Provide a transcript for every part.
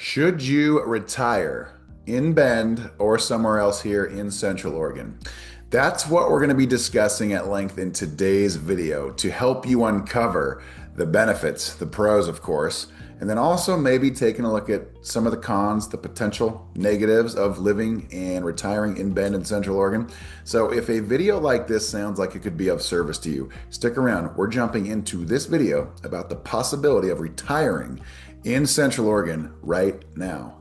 Should you retire in Bend or somewhere else here in Central Oregon? That's what we're going to be discussing at length in today's video to help you uncover the benefits, the pros, of course, and then also maybe taking a look at some of the cons, the potential negatives of living and retiring in Bend in Central Oregon. So if a video like this sounds like it could be of service to you, stick around. We're jumping into this video about the possibility of retiring in Central Oregon right now.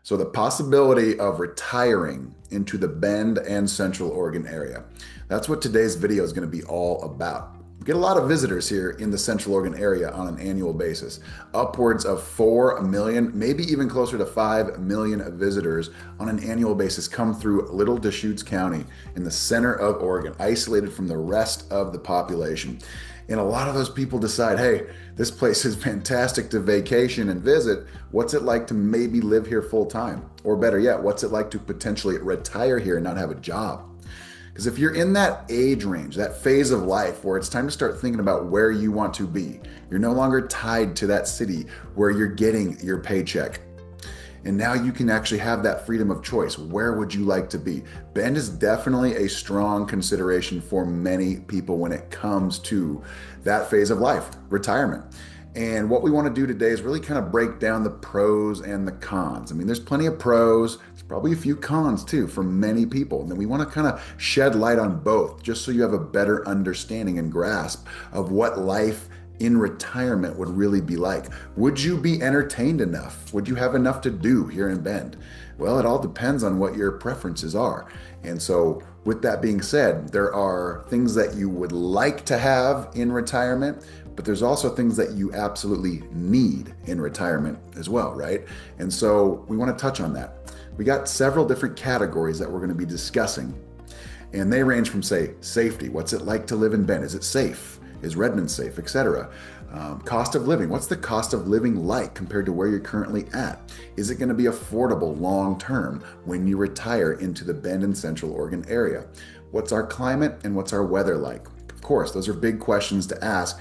So the possibility of retiring into the Bend and Central Oregon area. That's what today's video is going to be all about. We get a lot of visitors here in the Central Oregon area on an annual basis. Upwards of 4 million, maybe even closer to 5 million visitors on an annual basis come through Little Deschutes County in the center of Oregon, isolated from the rest of the population. And a lot of those people decide, hey, this place is fantastic to vacation and visit. What's it like to maybe live here full time? Or better yet, what's it like to potentially retire here and not have a job? Because if you're in that age range, that phase of life where it's time to start thinking about where you want to be, you're no longer tied to that city where you're getting your paycheck. And now you can actually have that freedom of choice. Where would you like to be? Bend is definitely a strong consideration for many people when it comes to that phase of life, retirement. And what we want to do today is really kind of break down the pros and the cons. I mean, there's plenty of pros. There's probably a few cons too for many people. And then we want to kind of shed light on both just so you have a better understanding and grasp of what life in retirement would really be like. Would you be entertained enough? Would you have enough to do here in Bend? Well, it all depends on what your preferences are. And so with that being said, there are things that you would like to have in retirement, but there's also things that you absolutely need in retirement as well, right? And so we want to touch on that. We got several different categories that we're going to be discussing, and they range from, say, safety. What's it like to live in Bend? Is it safe? Is Redmond safe, etc.? Cost of living. What's the cost of living like compared to where you're currently at? Is it going to be affordable long term when you retire into the Bend and Central Oregon area? What's our climate and what's our weather like? Of course, those are big questions to ask.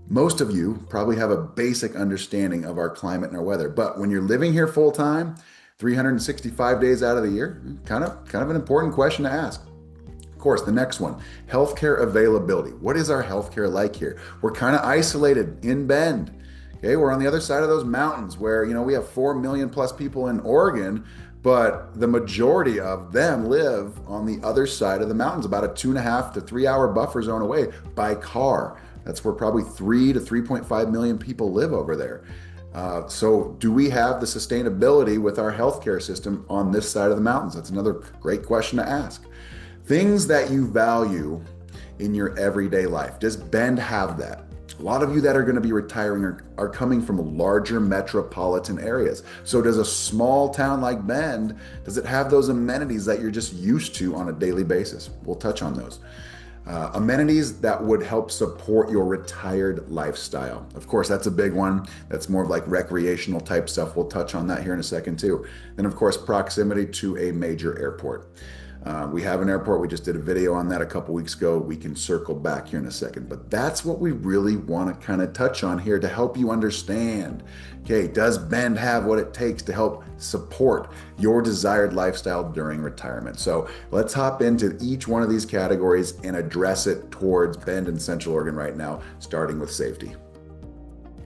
Most of you probably have a basic understanding of our climate and our weather, but when you're living here full time, 365 days out of the year, kind of an important question to ask. Of course, the next one, healthcare availability. What is our healthcare like here? We're kind of isolated in Bend. Okay, we're on the other side of those mountains where, we have 4 million plus people in Oregon, but the majority of them live on the other side of the mountains, about a 2.5 to 3 hour buffer zone away by car. That's where probably 3 to 3.5 million people live over there. So do we have the sustainability with our healthcare system on this side of the mountains? That's another great question to ask. Things that you value in your everyday life. Does Bend have that? A lot of you that are going to be retiring are coming from larger metropolitan areas. So does a small town like Bend, does it have those amenities that you're just used to on a daily basis? We'll touch on those. Amenities that would help support your retired lifestyle. Of course, that's a big one. That's more of like recreational type stuff. We'll touch on that here in a second too. Then of course, proximity to a major airport. We have an airport. We just did a video on that a couple weeks ago. We can circle back here in a second, but that's what we really want to kind of touch on here to help you understand. Okay, does Bend have what it takes to help support your desired lifestyle during retirement? So let's hop into each one of these categories and address it towards Bend and Central Oregon right now, starting with safety.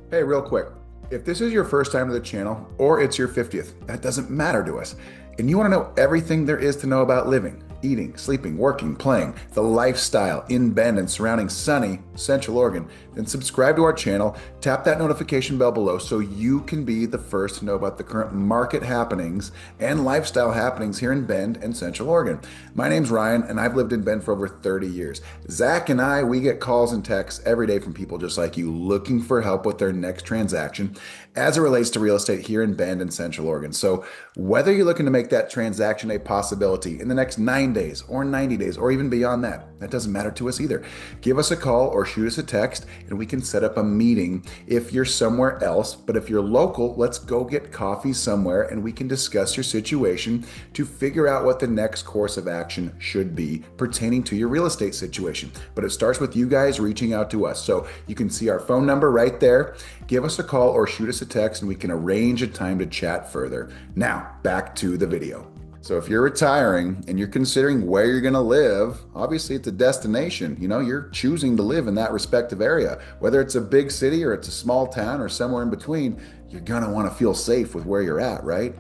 Hey, real quick, if this is your first time to the channel or it's your 50th, that doesn't matter to us. And you want to know everything there is to know about living, eating, sleeping, working, playing, the lifestyle in Bend and surrounding sunny Central Oregon, then subscribe to our channel, tap that notification bell below so you can be the first to know about the current market happenings and lifestyle happenings here in Bend and Central Oregon. My name's Ryan, and I've lived in Bend for over 30 years. Zach and I, we get calls and texts every day from people just like you looking for help with their next transaction as it relates to real estate here in Bend and Central Oregon. So whether you're looking to make that transaction a possibility in the next 90 days or 90 days or even beyond that. That doesn't matter to us either. Give us a call or shoot us a text and we can set up a meeting if you're somewhere else. But if you're local, let's go get coffee somewhere and we can discuss your situation to figure out what the next course of action should be pertaining to your real estate situation. But it starts with you guys reaching out to us. So you can see our phone number right there. Give us a call or shoot us a text and we can arrange a time to chat further. Now, back to the video. So if you're retiring and you're considering where you're going to live, obviously it's a destination. You're choosing to live in that respective area. Whether it's a big city or it's a small town or somewhere in between, you're going to want to feel safe with where you're at, right?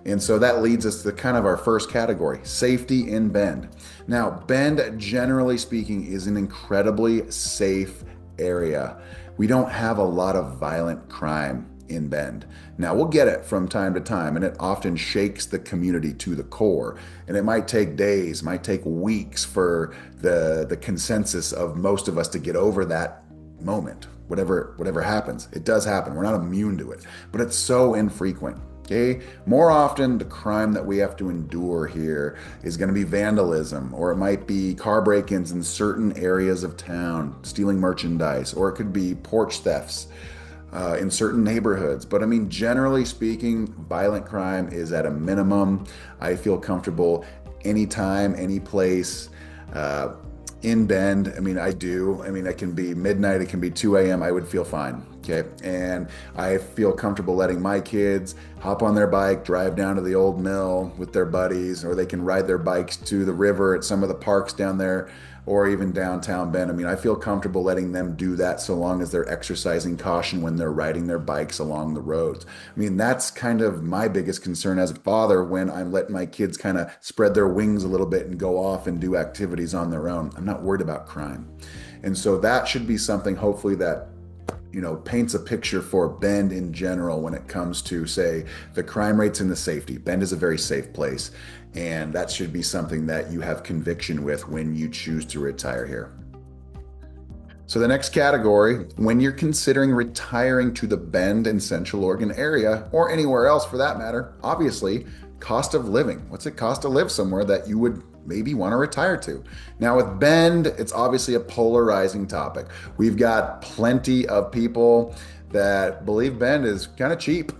And so that leads us to kind of our first category, safety in Bend. Now, Bend, generally speaking, is an incredibly safe area. We don't have a lot of violent crime in Bend. Now, we'll get it from time to time, and it often shakes the community to the core. And it might take days, might take weeks for the consensus of most of us to get over that moment. Whatever happens, it does happen. We're not immune to it, but it's so infrequent. Okay. More often, the crime that we have to endure here is going to be vandalism, or it might be car break-ins in certain areas of town, stealing merchandise, or it could be porch thefts in certain neighborhoods. But I mean, generally speaking, violent crime is at a minimum. I feel comfortable anytime, any place. In Bend, I do. It can be midnight, it can be 2 a.m. I would feel fine. Okay. And I feel comfortable letting my kids hop on their bike, drive down to the old mill with their buddies, or they can ride their bikes to the river at some of the parks down there, or even downtown Bend. I feel comfortable letting them do that so long as they're exercising caution when they're riding their bikes along the roads. That's kind of my biggest concern as a father when I'm letting my kids kind of spread their wings a little bit and go off and do activities on their own. I'm not worried about crime. And so that should be something hopefully that paints a picture for Bend in general when it comes to, say, the crime rates and the safety. Bend is a very safe place, and that should be something that you have conviction with when you choose to retire here. So the next category, when you're considering retiring to the Bend and Central Oregon area, or anywhere else for that matter, obviously, cost of living. What's it cost to live somewhere that you would maybe want to retire to? Now with Bend, it's obviously a polarizing topic. We've got plenty of people that believe Bend is kind of cheap.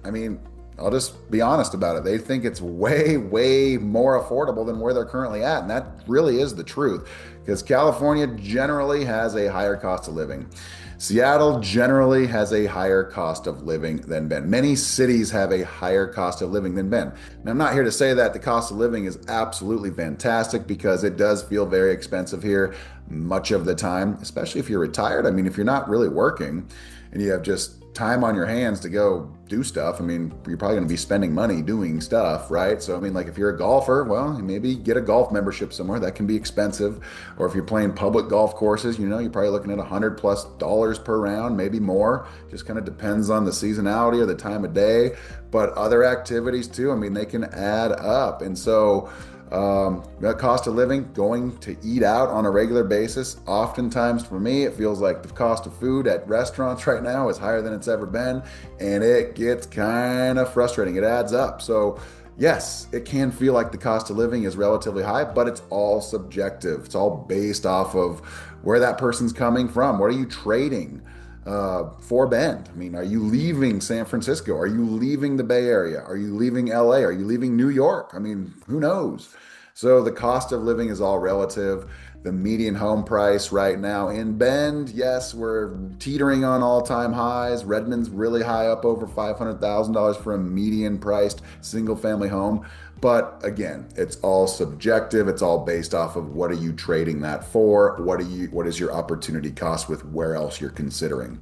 I'll just be honest about it. They think it's way, way more affordable than where they're currently at. And that really is the truth, because California generally has a higher cost of living. Seattle generally has a higher cost of living than Bend. Many cities have a higher cost of living than Bend. Now, I'm not here to say that the cost of living is absolutely fantastic, because it does feel very expensive here much of the time, especially if you're retired. If you're not really working and you have just time on your hands to go do stuff, you're probably going to be spending money doing stuff, right? So, if you're a golfer, well, maybe get a golf membership somewhere. That can be expensive. Or if you're playing public golf courses, you're probably looking at $100+ per round, maybe more. Just kind of depends on the seasonality or the time of day. But other activities too, they can add up. And so, that cost of living, going to eat out on a regular basis, oftentimes for me, it feels like the cost of food at restaurants right now is higher than it's ever been, and it gets kind of frustrating. It adds up. So yes, it can feel like the cost of living is relatively high, but it's all subjective. It's all based off of where that person's coming from. What are you trading for Bend? Are you leaving San Francisco? Are you leaving the Bay Area? Are you leaving LA? Are you leaving New York? Who knows? So the cost of living is all relative. The median home price right now in Bend, yes, we're teetering on all-time highs. Redmond's really high, up over $500,000 for a median-priced single-family home. But again, it's all subjective. It's all based off of what are you trading that for? What is your opportunity cost with where else you're considering?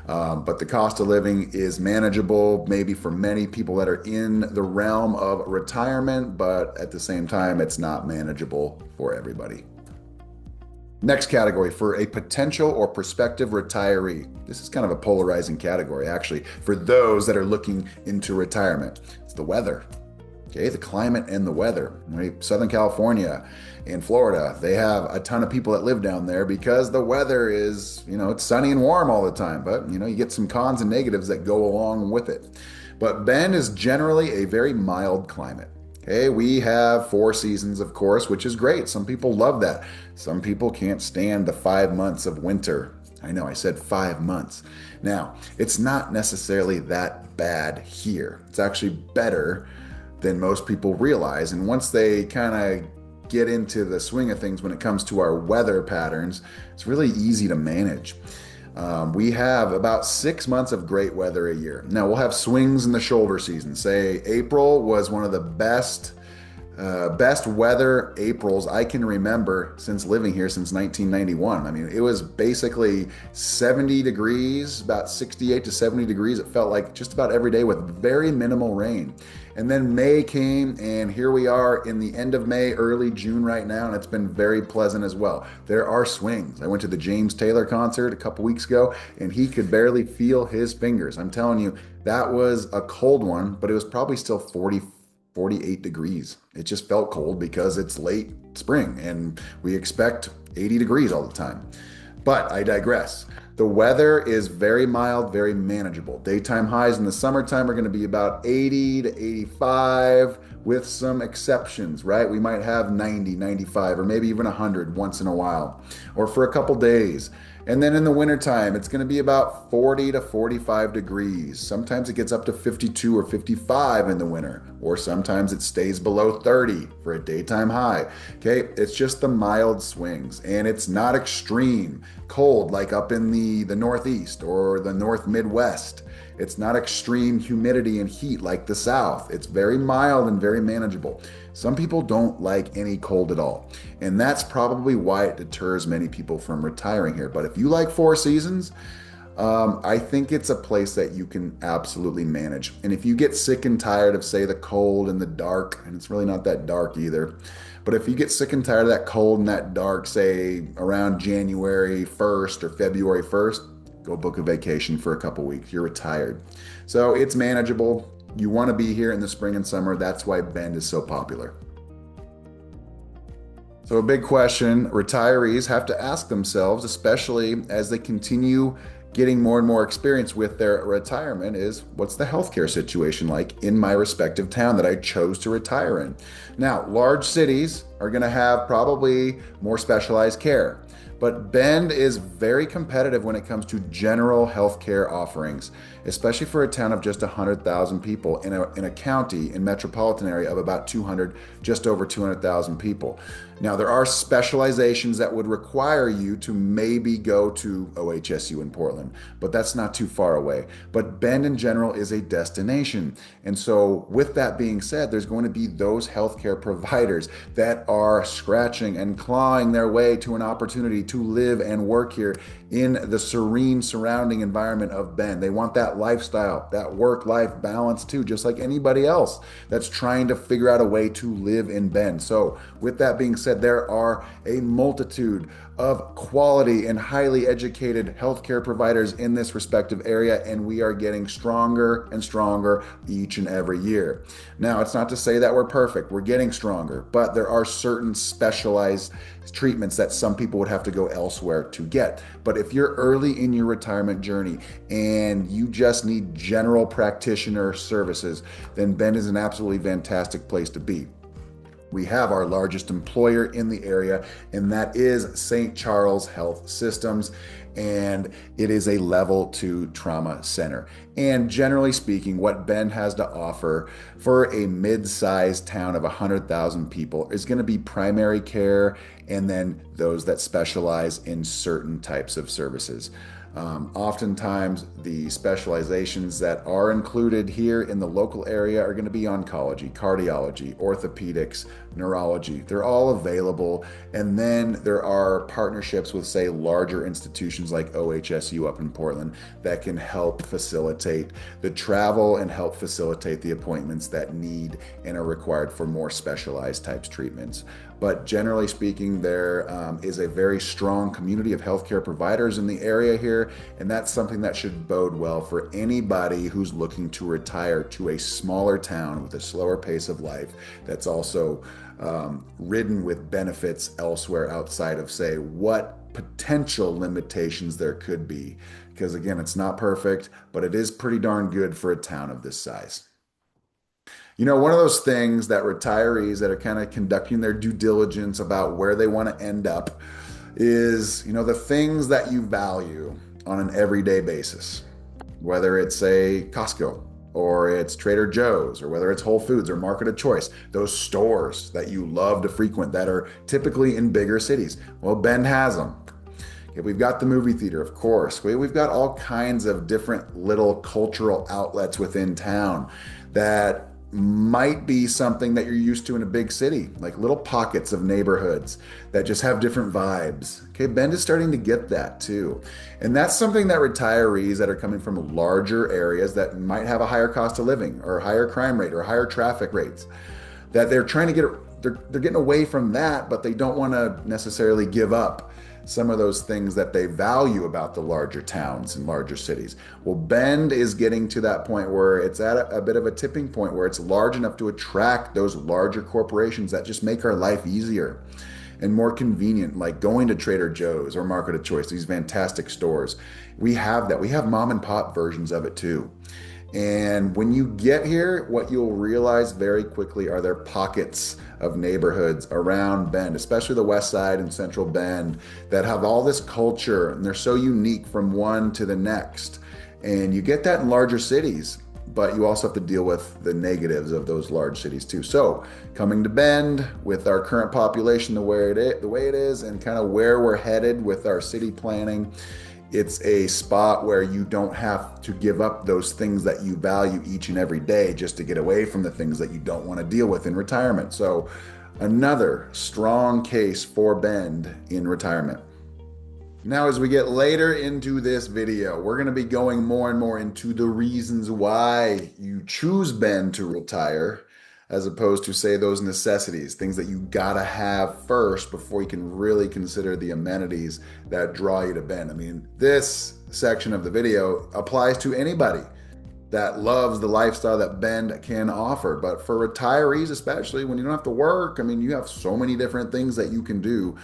But the cost of living is manageable, maybe for many people that are in the realm of retirement, but at the same time, it's not manageable for everybody. Next category, for a potential or prospective retiree. This is kind of a polarizing category, actually, for those that are looking into retirement. It's the weather. Okay, the climate and the weather. Right? Southern California and Florida, they have a ton of people that live down there because the weather is, it's sunny and warm all the time. But, you get some cons and negatives that go along with it. But Bend is generally a very mild climate. Okay, we have 4 seasons, of course, which is great. Some people love that. Some people can't stand the 5 months of winter. I know I said 5 months. Now, it's not necessarily that bad here. It's actually better than most people realize. And once they kind of get into the swing of things when it comes to our weather patterns, it's really easy to manage. We have about 6 months of great weather a year. Now, we'll have swings in the shoulder season. Say April was one of the best weather Aprils I can remember since living here since 1991. I mean, it was basically 70 degrees, about 68 to 70 degrees. It felt like just about every day with very minimal rain. And then May came, and here we are in the end of May, early June right now, and it's been very pleasant as well. There are swings. I went to the James Taylor concert a couple weeks ago, and he could barely feel his fingers. I'm telling you, that was a cold one, but it was probably still 48 degrees. It just felt cold because it's late spring and we expect 80 degrees all the time. But I digress. The weather is very mild, very manageable. Daytime highs in the summertime are going to be about 80 to 85 with some exceptions, right? We might have 90, 95, or maybe even 100 once in a while or for a couple days. And then in the wintertime, it's going to be about 40 to 45 degrees. Sometimes it gets up to 52 or 55 in the winter, or sometimes it stays below 30 for a daytime high. Okay, it's just the mild swings, and it's not extreme cold like up in the Northeast or the North Midwest. It's not extreme humidity and heat like the South. It's very mild and very manageable. Some people don't like any cold at all, and that's probably why it deters many people from retiring here. But if you like 4 seasons, I think it's a place that you can absolutely manage. And if you get sick and tired of, say, the cold and the dark, and it's really not that dark either, but if you get sick and tired of that cold and that dark, say around January 1st or February 1st, go book a vacation for a couple weeks. You're retired. So it's manageable. You want to be here in the spring and summer. That's why Bend is so popular. So, a big question retirees have to ask themselves, especially as they continue getting more and more experience with their retirement, is what's the healthcare situation like in my respective town that I chose to retire in? Now, large cities are going to have probably more specialized care. But Bend is very competitive when it comes to general healthcare offerings, especially for a town of just 100,000 people in a county in metropolitan area of about 200, just over 200,000 people. Now, there are specializations that would require you to maybe go to OHSU in Portland, but that's not too far away. But Bend in general is a destination. And so, with that being said, there's going to be those healthcare providers that are scratching and clawing their way to an opportunity to live and work here in the serene surrounding environment of Bend. They want that lifestyle, that work-life balance too, just like anybody else that's trying to figure out a way to live in Bend. So with that being said, there are a multitude of quality and highly educated healthcare providers in this respective area, and we are getting stronger and stronger each and every year. Now, it's not to say that we're perfect. We're getting stronger, but there are certain specialized treatments that some people would have to go elsewhere to get. But if you're early in your retirement journey and you just need general practitioner services, then Bend is an absolutely fantastic place to be. We have our largest employer in the area, and that is St. Charles Health Systems, and it is a level 2 trauma center. And generally speaking, what Bend has to offer for a mid-sized town of 100,000 people is going to be primary care and then those that specialize in certain types of services. Oftentimes, the specializations that are included here in the local area are going to be oncology, cardiology, orthopedics, neurology. They're all available. And then there are partnerships with, say, larger institutions like OHSU up in Portland that can help facilitate the travel and help facilitate the appointments that need and are required for more specialized types treatments. But generally speaking, there is a very strong community of healthcare providers in the area here, and that's something that should bode well for anybody who's looking to retire to a smaller town with a slower pace of life that's also ridden with benefits elsewhere outside of, say, what potential limitations there could be. Because again, it's not perfect, but it is pretty darn good for a town of this size. One of those things that retirees that are kind of conducting their due diligence about where they want to end up is, the things that you value on an everyday basis, whether it's a Costco or it's Trader Joe's or whether it's Whole Foods or Market of Choice, those stores that you love to frequent that are typically in bigger cities. Well, Bend has them. Okay, we've got the movie theater, of course. We've got all kinds of different little cultural outlets within town that might be something that you're used to in a big city, like little pockets of neighborhoods that just have different vibes. Okay, Bend is starting to get that too. And that's something that retirees that are coming from larger areas that might have a higher cost of living or higher crime rate or higher traffic rates, that they're trying to they're getting away from that, but they don't want to necessarily give up some of those things that they value about the larger towns and larger cities. Well, Bend is getting to that point where it's at a bit of a tipping point where it's large enough to attract those larger corporations that just make our life easier and more convenient, like going to Trader Joe's or Market of Choice, these fantastic stores. We have that. We have mom and pop versions of it too. And when you get here, what you'll realize very quickly are there pockets of neighborhoods around Bend, especially the West Side and Central Bend, that have all this culture and they're so unique from one to the next. And you get that in larger cities, but you also have to deal with the negatives of those large cities too. So coming to Bend with our current population the way it is and kind of where we're headed with our city planning, it's a spot where you don't have to give up those things that you value each and every day just to get away from the things that you don't want to deal with in retirement. So another strong case for Bend in retirement. Now, as we get later into this video, we're going to be going more and more into the reasons why you choose Bend to retire, as opposed to, say, those necessities, things that you gotta have first before you can really consider the amenities that draw you to Bend. I mean, this section of the video applies to anybody that loves the lifestyle that Bend can offer. But for retirees, especially when you don't have to work, I mean, you have so many different things that you can do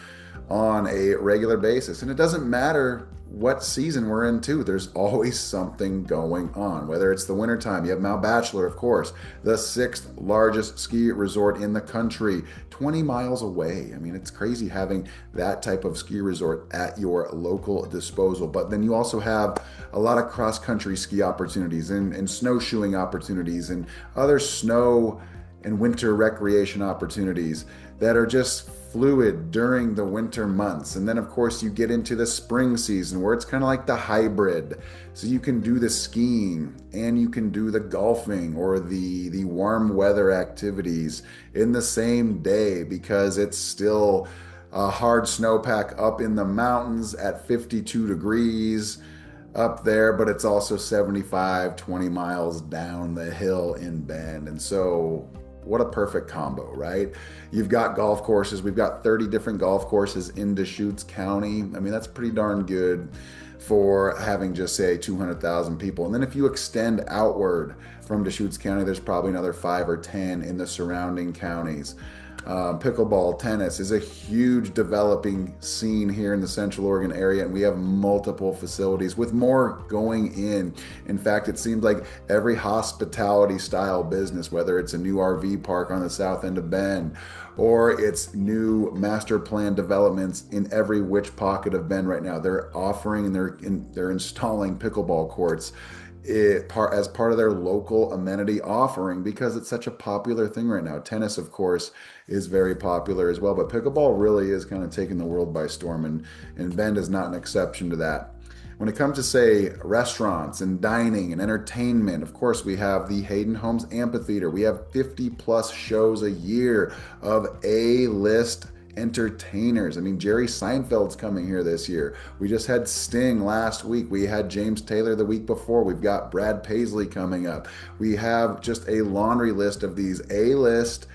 on a regular basis. And it doesn't matter what season we're in too. There's always something going on. Whether it's the wintertime, you have Mount Bachelor, of course, the 6th largest ski resort in the country, 20 miles away. I mean, it's crazy having that type of ski resort at your local disposal. But then you also have a lot of cross-country ski opportunities and snowshoeing opportunities and other snow and winter recreation opportunities that are just fluid during the winter months. And then of course you get into the spring season where it's kind of like the hybrid. So you can do the skiing and you can do the golfing or the warm weather activities in the same day because it's still a hard snowpack up in the mountains at 52 degrees up there, but it's also 75, 20 miles down the hill in Bend. And so what a perfect combo, right? You've got golf courses. We've got 30 different golf courses in Deschutes County. I mean, that's pretty darn good for having just, say, 200,000 people. And then if you extend outward from Deschutes County, there's probably another 5 or 10 in the surrounding counties. Pickleball, tennis is a huge developing scene here in the Central Oregon area, and we have multiple facilities with more going in. In fact, it seems like every hospitality style business, whether it's a new RV park on the south end of Bend or it's new master plan developments in every which pocket of Bend right now, they're offering and they're installing pickleball courts as part of their local amenity offering because it's such a popular thing right now. Tennis, of course, is very popular as well, but pickleball really is kind of taking the world by storm, and Bend is not an exception to that. When it comes to, say, restaurants and dining and entertainment, of course, we have the Hayden Homes Amphitheater. We have 50 plus shows a year of A-list entertainers. I mean, Jerry Seinfeld's coming here this year. We just had Sting last week. We had James Taylor the week before. We've got Brad Paisley coming up. We have just a laundry list of these A-list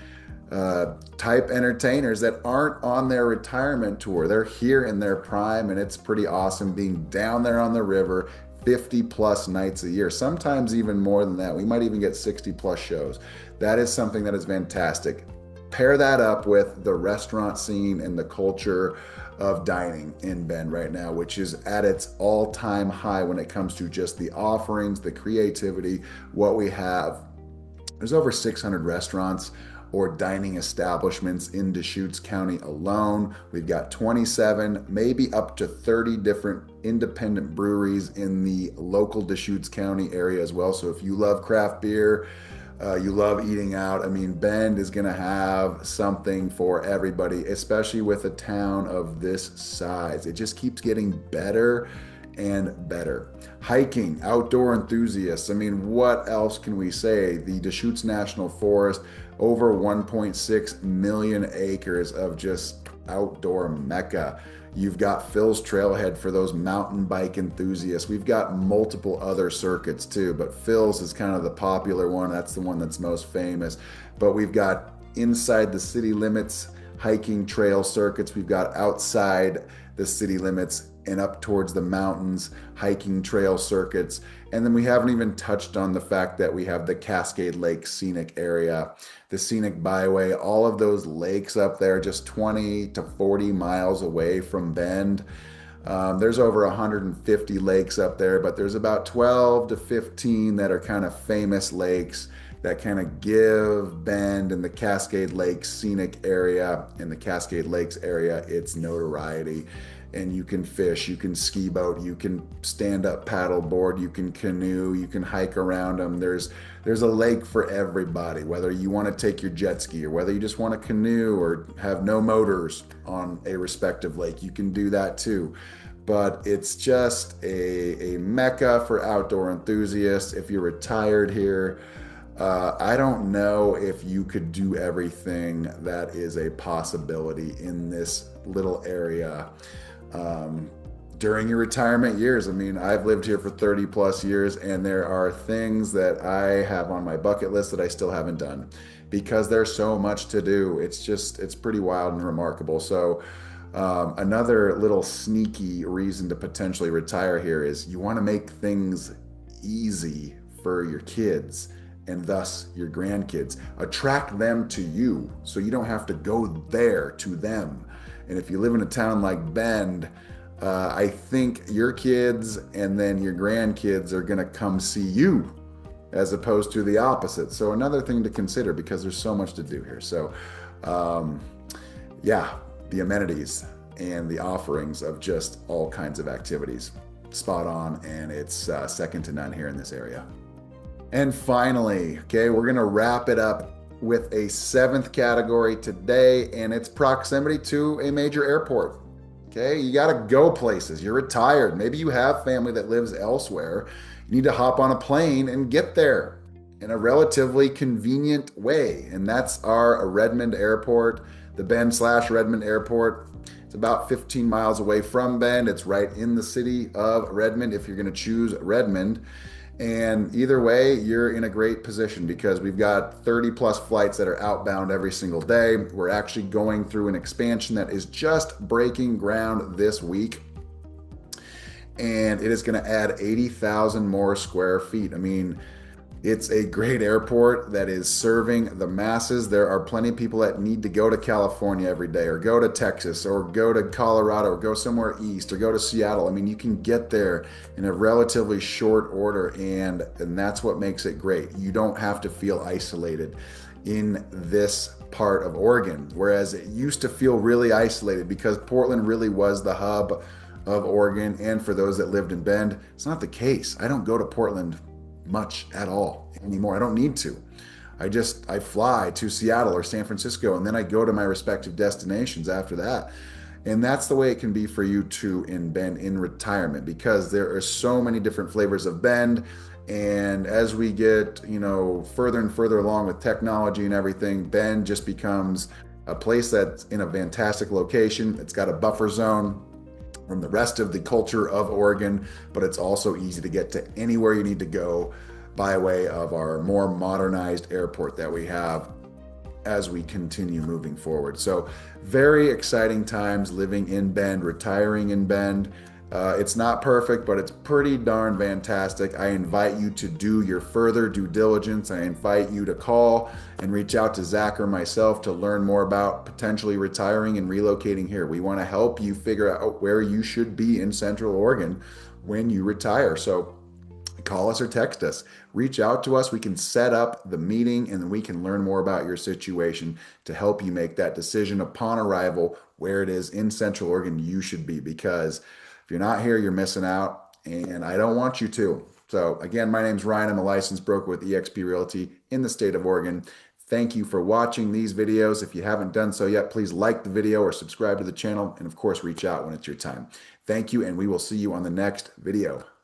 type entertainers that aren't on their retirement tour. They're here in their prime, and it's pretty awesome being down there on the river 50 plus nights a year, sometimes even more than that. We might even get 60 plus shows. That is something that is fantastic. Pair that up with the restaurant scene and the culture of dining in Bend right now, which is at its all-time high when it comes to just the offerings, the creativity, what we have. There's over 600 restaurants or dining establishments in Deschutes County alone. We've got 27, maybe up to 30 different independent breweries in the local Deschutes County area as well. So if you love craft beer, you love eating out, I mean, Bend is going to have something for everybody, especially with a town of this size. It just keeps getting better and better. Hiking, outdoor enthusiasts. I mean, what else can we say? The Deschutes National Forest, over 1.6 million acres of just outdoor mecca. You've got Phil's Trailhead for those mountain bike enthusiasts. We've got multiple other circuits too, but Phil's is kind of the popular one. That's the one that's most famous. But we've got inside the city limits hiking trail circuits. We've got outside the city limits and up towards the mountains hiking trail circuits. And then we haven't even touched on the fact that we have the Cascade Lake scenic area, the scenic byway, all of those lakes up there just 20 to 40 miles away from Bend. There's over 150 lakes up there, but there's about 12 to 15 that are kind of famous lakes that kind of give Bend and the Cascade Lakes scenic area and the Cascade Lakes area its notoriety. And you can fish, you can ski boat, you can stand up paddle board, you can canoe, you can hike around them. There's a lake for everybody, whether you want to take your jet ski or whether you just want to canoe or have no motors on a respective lake, you can do that too. But it's just a mecca for outdoor enthusiasts. If you're retired here, I don't know if you could do everything that is a possibility in this little area during your retirement years. I mean, I've lived here for 30 plus years, and there are things that I have on my bucket list that I still haven't done because there's so much to do. It's pretty wild and remarkable. So another little sneaky reason to potentially retire here is you want to make things easy for your kids and thus your grandkids. Attract them to you so you don't have to go there to them. And if you live in a town like Bend, I think your kids and then your grandkids are going to come see you as opposed to the opposite. So another thing to consider because there's so much to do here. So yeah, the amenities and the offerings of just all kinds of activities. Spot on, and it's second to none here in this area. And finally, okay, we're going to wrap it up with a seventh category today, and it's proximity to a major airport. Okay, you got to go places. You're retired. Maybe you have family that lives elsewhere. You need to hop on a plane and get there in a relatively convenient way. And that's our Redmond Airport, the Bend/Redmond Airport. It's about 15 miles away from Bend. It's right in the city of Redmond if you're going to choose Redmond. And either way, you're in a great position because we've got 30 plus flights that are outbound every single day. We're actually going through an expansion that is just breaking ground this week. And it is going to add 80,000 more square feet. I mean, it's a great airport that is serving the masses. There are plenty of people that need to go to California every day or go to Texas or go to Colorado or go somewhere east or go to Seattle. I mean, you can get there in a relatively short order, and that's what makes it great. You don't have to feel isolated in this part of Oregon, whereas it used to feel really isolated because Portland really was the hub of Oregon. And for those that lived in Bend, it's not the case. I don't go to Portland much at all anymore. I don't need to. I fly to Seattle or San Francisco, and then I go to my respective destinations after that. And that's the way it can be for you too in Bend in retirement, because there are so many different flavors of Bend. And as we get, further and further along with technology and everything, Bend just becomes a place that's in a fantastic location. It's got a buffer zone from the rest of the culture of Oregon, but it's also easy to get to anywhere you need to go by way of our more modernized airport that we have as we continue moving forward. So very exciting times living in Bend, retiring in Bend. It's not perfect, but it's pretty darn fantastic. I invite you to do your further due diligence. I invite you to call and reach out to Zach or myself to learn more about potentially retiring and relocating here. We want to help you figure out where you should be in Central Oregon when you retire. So Call us or text us. Reach out to us. We can set up the meeting and then we can learn more about your situation to help you make that decision upon arrival where it is in Central Oregon you should be. Because if you're not here, you're missing out, and I don't want you to. So, again, my name's Ryan. I'm a licensed broker with eXp Realty in the state of Oregon. Thank you for watching these videos. If you haven't done so yet, please like the video or subscribe to the channel. And of course, reach out when it's your time. Thank you, and we will see you on the next video.